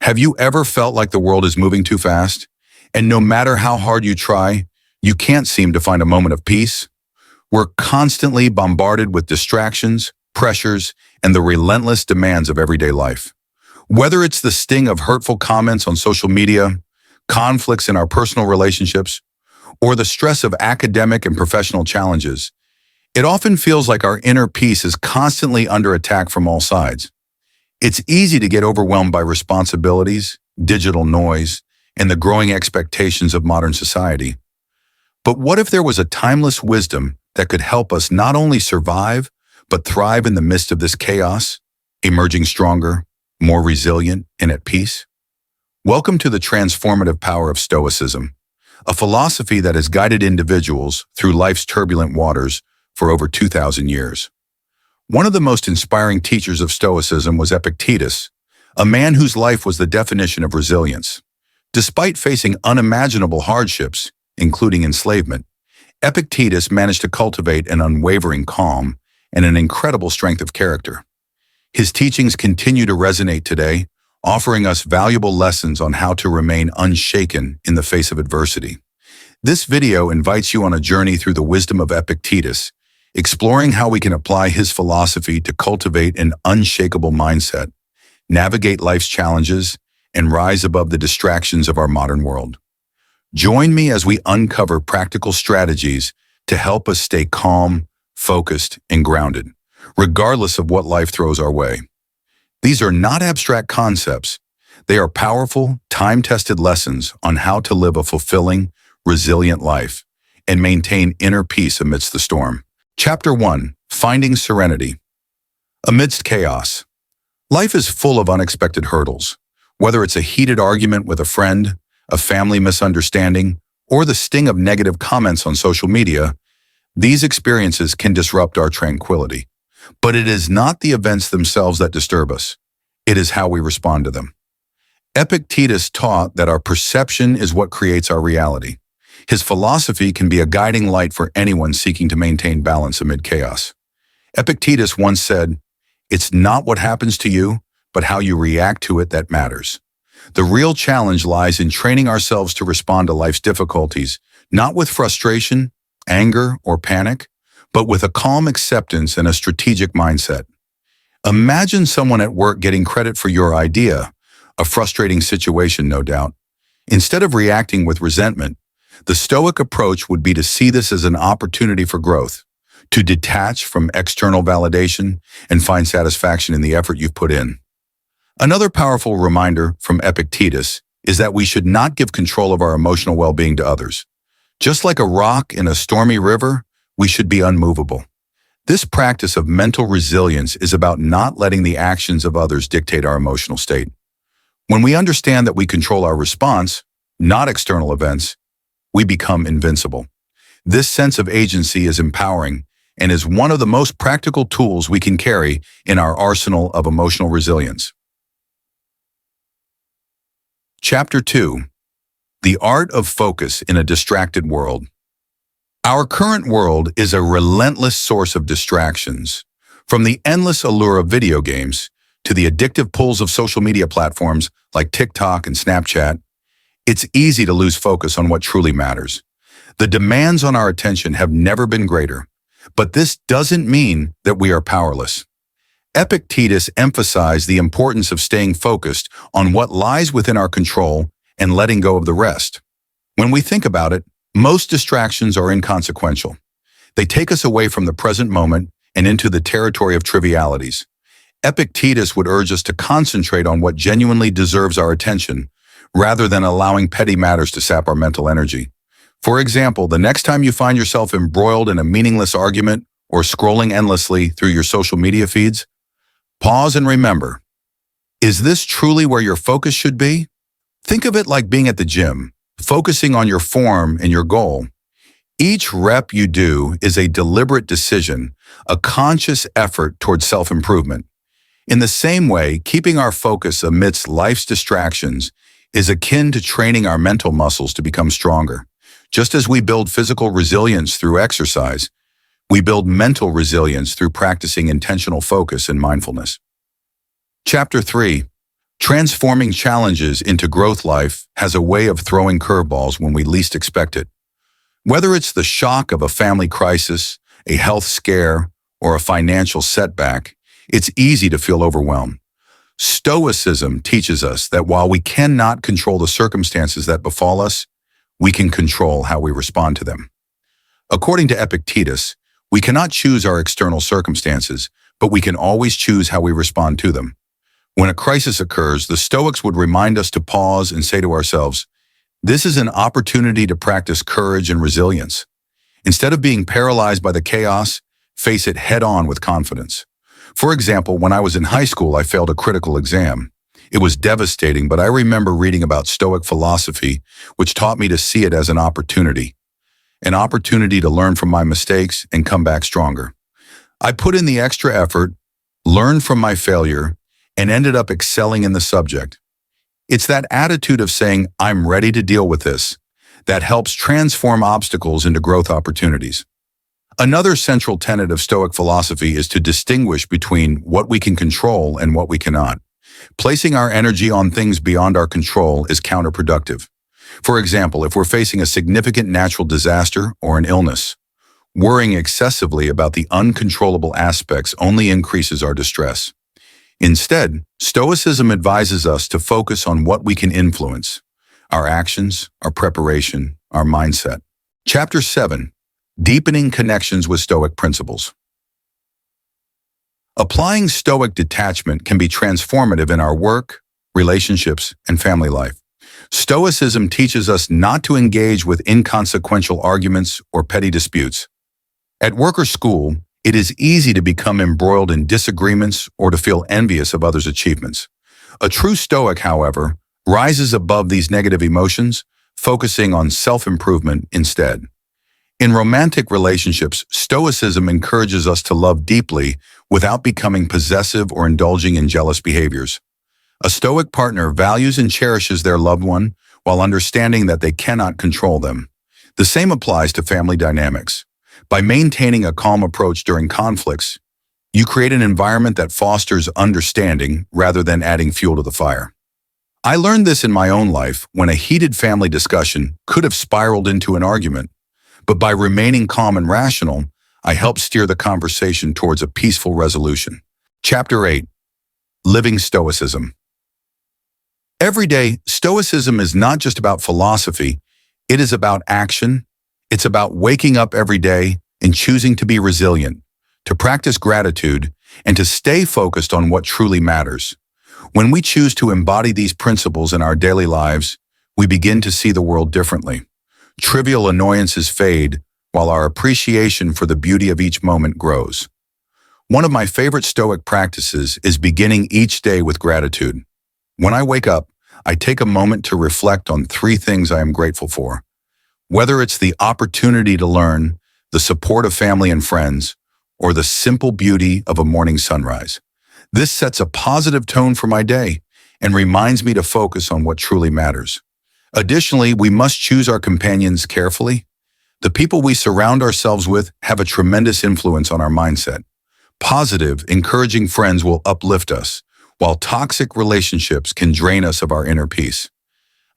Have you ever felt like the world is moving too fast? And no matter how hard you try, you can't seem to find a moment of peace? We're constantly bombarded with distractions, pressures, and the relentless demands of everyday life. Whether it's the sting of hurtful comments on social media, conflicts in our personal relationships, or the stress of academic and professional challenges, it often feels like our inner peace is constantly under attack from all sides. It's easy to get overwhelmed by responsibilities, digital noise, and the growing expectations of modern society. But what if there was a timeless wisdom that could help us not only survive, but thrive in the midst of this chaos, emerging stronger, more resilient, and at peace? Welcome to the transformative power of Stoicism, a philosophy that has guided individuals through life's turbulent waters for over 2,000 years. One of the most inspiring teachers of Stoicism was Epictetus, a man whose life was the definition of resilience. Despite facing unimaginable hardships, including enslavement, Epictetus managed to cultivate an unwavering calm and an incredible strength of character. His teachings continue to resonate today, offering us valuable lessons on how to remain unshaken in the face of adversity. This video invites you on a journey through the wisdom of Epictetus, exploring how we can apply his philosophy to cultivate an unshakable mindset, navigate life's challenges, and rise above the distractions of our modern world. Join me as we uncover practical strategies to help us stay calm, focused, and grounded, regardless of what life throws our way. These are not abstract concepts. They are powerful, time-tested lessons on how to live a fulfilling, resilient life and maintain inner peace amidst the storm. Chapter 1. Finding Serenity. Amidst chaos. Life is full of unexpected hurdles. Whether it's a heated argument with a friend, a family misunderstanding, or the sting of negative comments on social media, these experiences can disrupt our tranquility. But it is not the events themselves that disturb us. It is how we respond to them. Epictetus taught that our perception is what creates our reality. His philosophy can be a guiding light for anyone seeking to maintain balance amid chaos. Epictetus once said, "It's not what happens to you, but how you react to it that matters." The real challenge lies in training ourselves to respond to life's difficulties, not with frustration, anger, or panic, but with a calm acceptance and a strategic mindset. Imagine someone at work getting credit for your idea, a frustrating situation, no doubt. Instead of reacting with resentment, the Stoic approach would be to see this as an opportunity for growth, to detach from external validation and find satisfaction in the effort you've put in. Another powerful reminder from Epictetus is that we should not give control of our emotional well-being to others. Just like a rock in a stormy river, we should be unmovable. This practice of mental resilience is about not letting the actions of others dictate our emotional state. When we understand that we control our response, not external events, we become invincible. This sense of agency is empowering and is one of the most practical tools we can carry in our arsenal of emotional resilience. Chapter 2. The Art of Focus in a Distracted World. Our current world is a relentless source of distractions, from the endless allure of video games to the addictive pulls of social media platforms like TikTok and Snapchat. It's easy to lose focus on what truly matters. The demands on our attention have never been greater, but this doesn't mean that we are powerless. Epictetus emphasized the importance of staying focused on what lies within our control and letting go of the rest. When we think about it, most distractions are inconsequential. They take us away from the present moment and into the territory of trivialities. Epictetus would urge us to concentrate on what genuinely deserves our attention, rather than allowing petty matters to sap our mental energy. For example, the next time you find yourself embroiled in a meaningless argument or scrolling endlessly through your social media feeds, pause and remember, is this truly where your focus should be? Think of it like being at the gym, focusing on your form and your goal. Each rep you do is a deliberate decision, a conscious effort towards self-improvement. In the same way, keeping our focus amidst life's distractions is akin to training our mental muscles to become stronger. Just as we build physical resilience through exercise, we build mental resilience through practicing intentional focus and mindfulness. Chapter 3. Transforming challenges into growth life has a way of throwing curveballs when we least expect it. Whether it's the shock of a family crisis, a health scare, or a financial setback, it's easy to feel overwhelmed. Stoicism teaches us that while we cannot control the circumstances that befall us, we can control how we respond to them. According to Epictetus, we cannot choose our external circumstances, but we can always choose how we respond to them. When a crisis occurs, the Stoics would remind us to pause and say to ourselves, this is an opportunity to practice courage and resilience. Instead of being paralyzed by the chaos, face it head-on with confidence. For example, when I was in high school, I failed a critical exam. It was devastating, but I remember reading about Stoic philosophy, which taught me to see it as an opportunity to learn from my mistakes and come back stronger. I put in the extra effort, learned from my failure, and ended up excelling in the subject. It's that attitude of saying, I'm ready to deal with this, that helps transform obstacles into growth opportunities. Another central tenet of Stoic philosophy is to distinguish between what we can control and what we cannot. Placing our energy on things beyond our control is counterproductive. For example, if we're facing a significant natural disaster or an illness, worrying excessively about the uncontrollable aspects only increases our distress. Instead, Stoicism advises us to focus on what we can influence: our actions, our preparation, our mindset. Chapter 7. Deepening connections with Stoic principles. Applying Stoic detachment can be transformative in our work, relationships, and family life. Stoicism teaches us not to engage with inconsequential arguments or petty disputes. At work or school, it is easy to become embroiled in disagreements or to feel envious of others' achievements. A true Stoic, however, rises above these negative emotions, focusing on self-improvement instead. In romantic relationships, Stoicism encourages us to love deeply without becoming possessive or indulging in jealous behaviors. A Stoic partner values and cherishes their loved one while understanding that they cannot control them. The same applies to family dynamics. By maintaining a calm approach during conflicts, you create an environment that fosters understanding rather than adding fuel to the fire. I learned this in my own life when a heated family discussion could have spiraled into an argument, but by remaining calm and rational, I helped steer the conversation towards a peaceful resolution. Chapter 8. Living Stoicism. Every day, Stoicism is not just about philosophy, it is about action. It's about waking up every day and choosing to be resilient, to practice gratitude, and to stay focused on what truly matters. When we choose to embody these principles in our daily lives, we begin to see the world differently. Trivial annoyances fade, while our appreciation for the beauty of each moment grows. One of my favorite Stoic practices is beginning each day with gratitude. When I wake up, I take a moment to reflect on 3 things I am grateful for. Whether it's the opportunity to learn, the support of family and friends, or the simple beauty of a morning sunrise. This sets a positive tone for my day and reminds me to focus on what truly matters. Additionally, we must choose our companions carefully. The people we surround ourselves with have a tremendous influence on our mindset. Positive, encouraging friends will uplift us, while toxic relationships can drain us of our inner peace.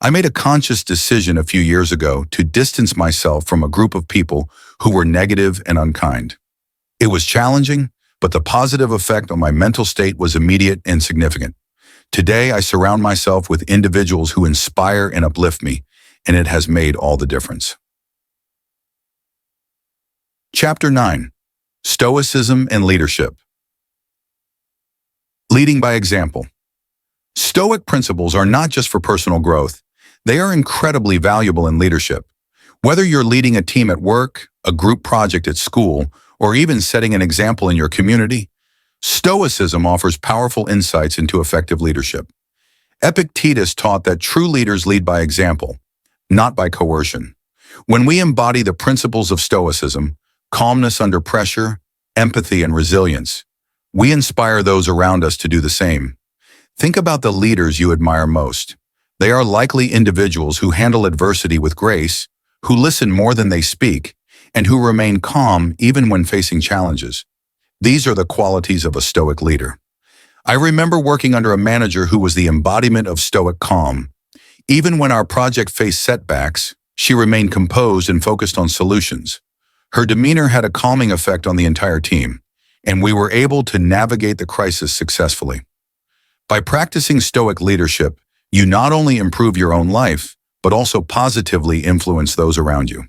I made a conscious decision a few years ago to distance myself from a group of people who were negative and unkind. It was challenging, but the positive effect on my mental state was immediate and significant. Today, I surround myself with individuals who inspire and uplift me, and it has made all the difference. Chapter 9. Stoicism and Leadership. Leading by example. Stoic principles are not just for personal growth. They are incredibly valuable in leadership. Whether you're leading a team at work, a group project at school, or even setting an example in your community, Stoicism offers powerful insights into effective leadership. Epictetus taught that true leaders lead by example, not by coercion. When we embody the principles of Stoicism, calmness under pressure, empathy, and resilience, we inspire those around us to do the same. Think about the leaders you admire most. They are likely individuals who handle adversity with grace, who listen more than they speak, and who remain calm even when facing challenges. These are the qualities of a Stoic leader. I remember working under a manager who was the embodiment of Stoic calm. Even when our project faced setbacks, she remained composed and focused on solutions. Her demeanor had a calming effect on the entire team, and we were able to navigate the crisis successfully. By practicing Stoic leadership, you not only improve your own life, but also positively influence those around you.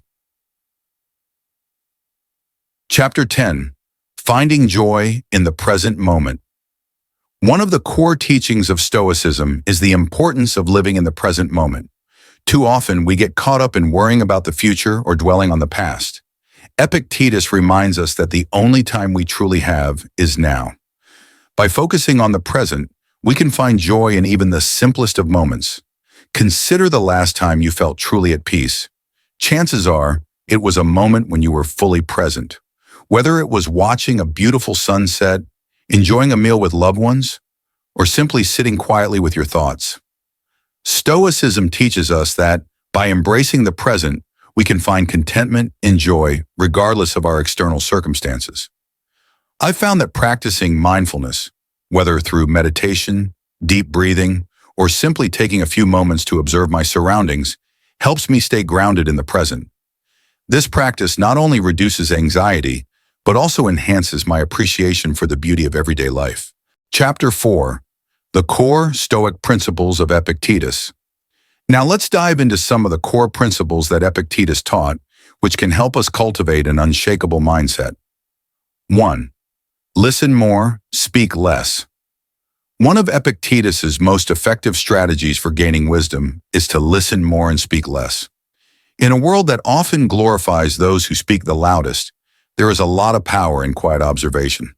Chapter 10. Finding Joy in the Present Moment. One of the core teachings of Stoicism is the importance of living in the present moment. Too often, we get caught up in worrying about the future or dwelling on the past. Epictetus reminds us that the only time we truly have is now. By focusing on the present, we can find joy in even the simplest of moments. Consider the last time you felt truly at peace. Chances are, it was a moment when you were fully present. Whether it was watching a beautiful sunset, enjoying a meal with loved ones, or simply sitting quietly with your thoughts. Stoicism teaches us that, by embracing the present, we can find contentment and joy regardless of our external circumstances. I've found that practicing mindfulness, whether through meditation, deep breathing, or simply taking a few moments to observe my surroundings, helps me stay grounded in the present. This practice not only reduces anxiety, but also enhances my appreciation for the beauty of everyday life. Chapter 4. The Core Stoic Principles of Epictetus. Now let's dive into some of the core principles that Epictetus taught, which can help us cultivate an unshakable mindset. 1. Listen more, speak less. One of Epictetus's most effective strategies for gaining wisdom is to listen more and speak less. In a world that often glorifies those who speak the loudest, there is a lot of power in quiet observation.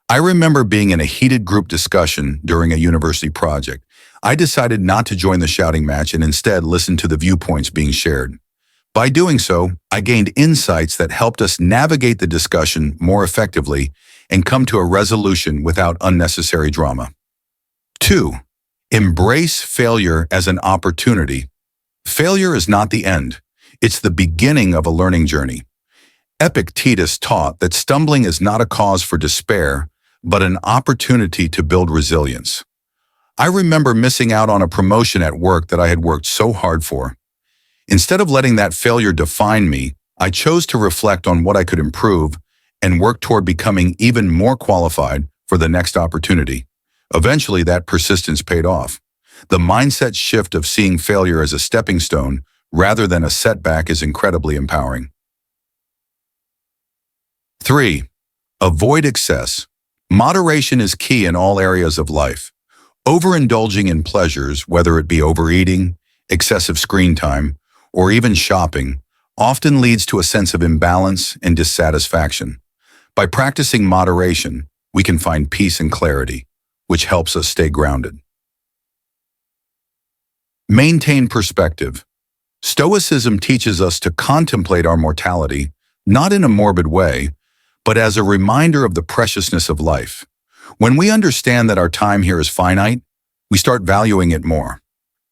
I remember being in a heated group discussion during a university project. I decided not to join the shouting match and instead listen to the viewpoints being shared. By doing so, I gained insights that helped us navigate the discussion more effectively and come to a resolution without unnecessary drama. 2. Embrace failure as an opportunity. Failure is not the end. It's the beginning of a learning journey. Epictetus taught that stumbling is not a cause for despair, but an opportunity to build resilience. I remember missing out on a promotion at work that I had worked so hard for. Instead of letting that failure define me, I chose to reflect on what I could improve and work toward becoming even more qualified for the next opportunity. Eventually, that persistence paid off. The mindset shift of seeing failure as a stepping stone rather than a setback is incredibly empowering. 3. Avoid excess. Moderation is key in all areas of life. Overindulging in pleasures, whether it be overeating, excessive screen time, or even shopping, often leads to a sense of imbalance and dissatisfaction. By practicing moderation, we can find peace and clarity, which helps us stay grounded. Maintain perspective. Stoicism teaches us to contemplate our mortality, not in a morbid way, but as a reminder of the preciousness of life. When we understand that our time here is finite, we start valuing it more.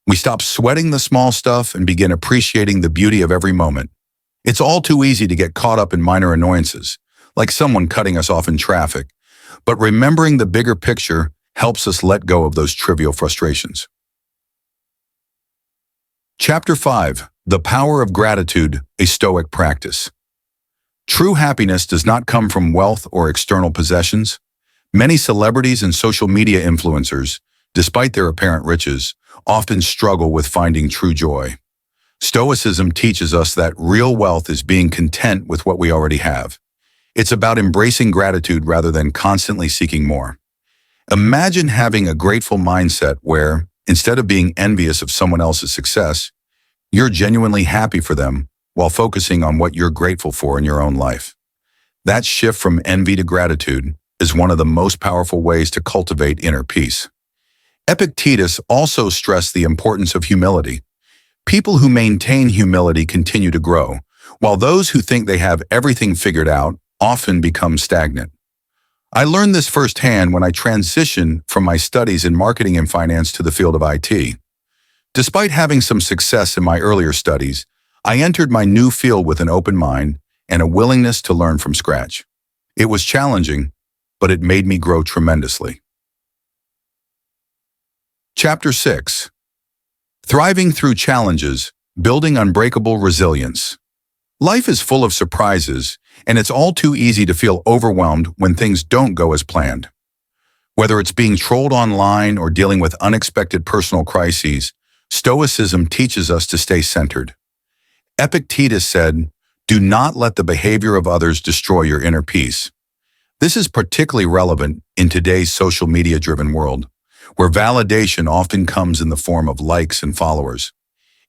We stop sweating the small stuff and begin appreciating the beauty of every moment. It's all too easy to get caught up in minor annoyances, like someone cutting us off in traffic, but remembering the bigger picture helps us let go of those trivial frustrations. Chapter 5. The Power of Gratitude, a Stoic Practice. True happiness does not come from wealth or external possessions. Many celebrities and social media influencers, despite their apparent riches, often struggle with finding true joy. Stoicism teaches us that real wealth is being content with what we already have. It's about embracing gratitude rather than constantly seeking more. Imagine having a grateful mindset where, instead of being envious of someone else's success, you're genuinely happy for them while focusing on what you're grateful for in your own life. That shift from envy to gratitude is one of the most powerful ways to cultivate inner peace. Epictetus also stressed the importance of humility. People who maintain humility continue to grow, while those who think they have everything figured out often become stagnant. I learned this firsthand when I transitioned from my studies in marketing and finance to the field of IT. Despite having some success in my earlier studies, I entered my new field with an open mind and a willingness to learn from scratch. It was challenging, but it made me grow tremendously. Chapter 6. Thriving Through Challenges, Building Unbreakable Resilience. Life is full of surprises, and it's all too easy to feel overwhelmed when things don't go as planned. Whether it's being trolled online or dealing with unexpected personal crises, Stoicism teaches us to stay centered. Epictetus said, "Do not let the behavior of others destroy your inner peace." This is particularly relevant in today's social media-driven world, where validation often comes in the form of likes and followers.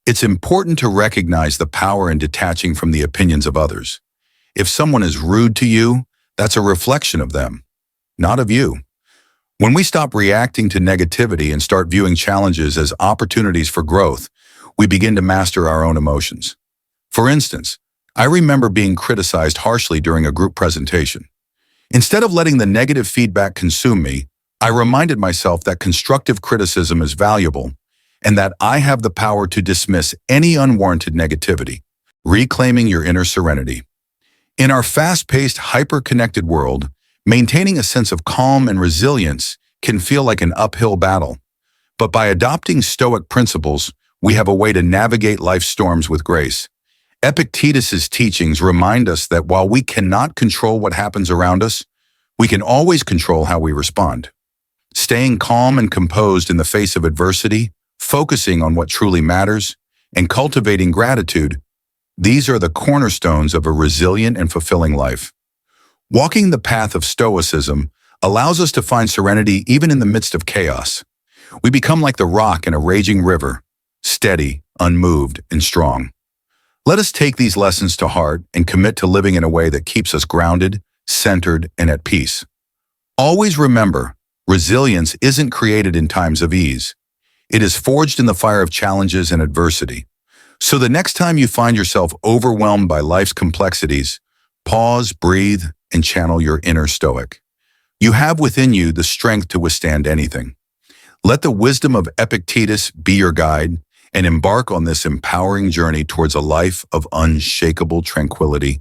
It's important to recognize the power in detaching from the opinions of others. If someone is rude to you, that's a reflection of them, not of you. When we stop reacting to negativity and start viewing challenges as opportunities for growth, we begin to master our own emotions. For instance, I remember being criticized harshly during a group presentation. Instead of letting the negative feedback consume me, I reminded myself that constructive criticism is valuable and that I have the power to dismiss any unwarranted negativity, reclaiming your inner serenity. In our fast-paced, hyper-connected world, maintaining a sense of calm and resilience can feel like an uphill battle. But by adopting Stoic principles, we have a way to navigate life's storms with grace. Epictetus's teachings remind us that while we cannot control what happens around us, we can always control how we respond. Staying calm and composed in the face of adversity, focusing on what truly matters, and cultivating gratitude, these are the cornerstones of a resilient and fulfilling life. Walking the path of Stoicism allows us to find serenity even in the midst of chaos. We become like the rock in a raging river, steady, unmoved, and strong. Let us take these lessons to heart and commit to living in a way that keeps us grounded, centered, and at peace. Always remember, resilience isn't created in times of ease. It is forged in the fire of challenges and adversity. So the next time you find yourself overwhelmed by life's complexities, pause, breathe, and channel your inner Stoic. You have within you the strength to withstand anything. Let the wisdom of Epictetus be your guide, and embark on this empowering journey towards a life of unshakable tranquility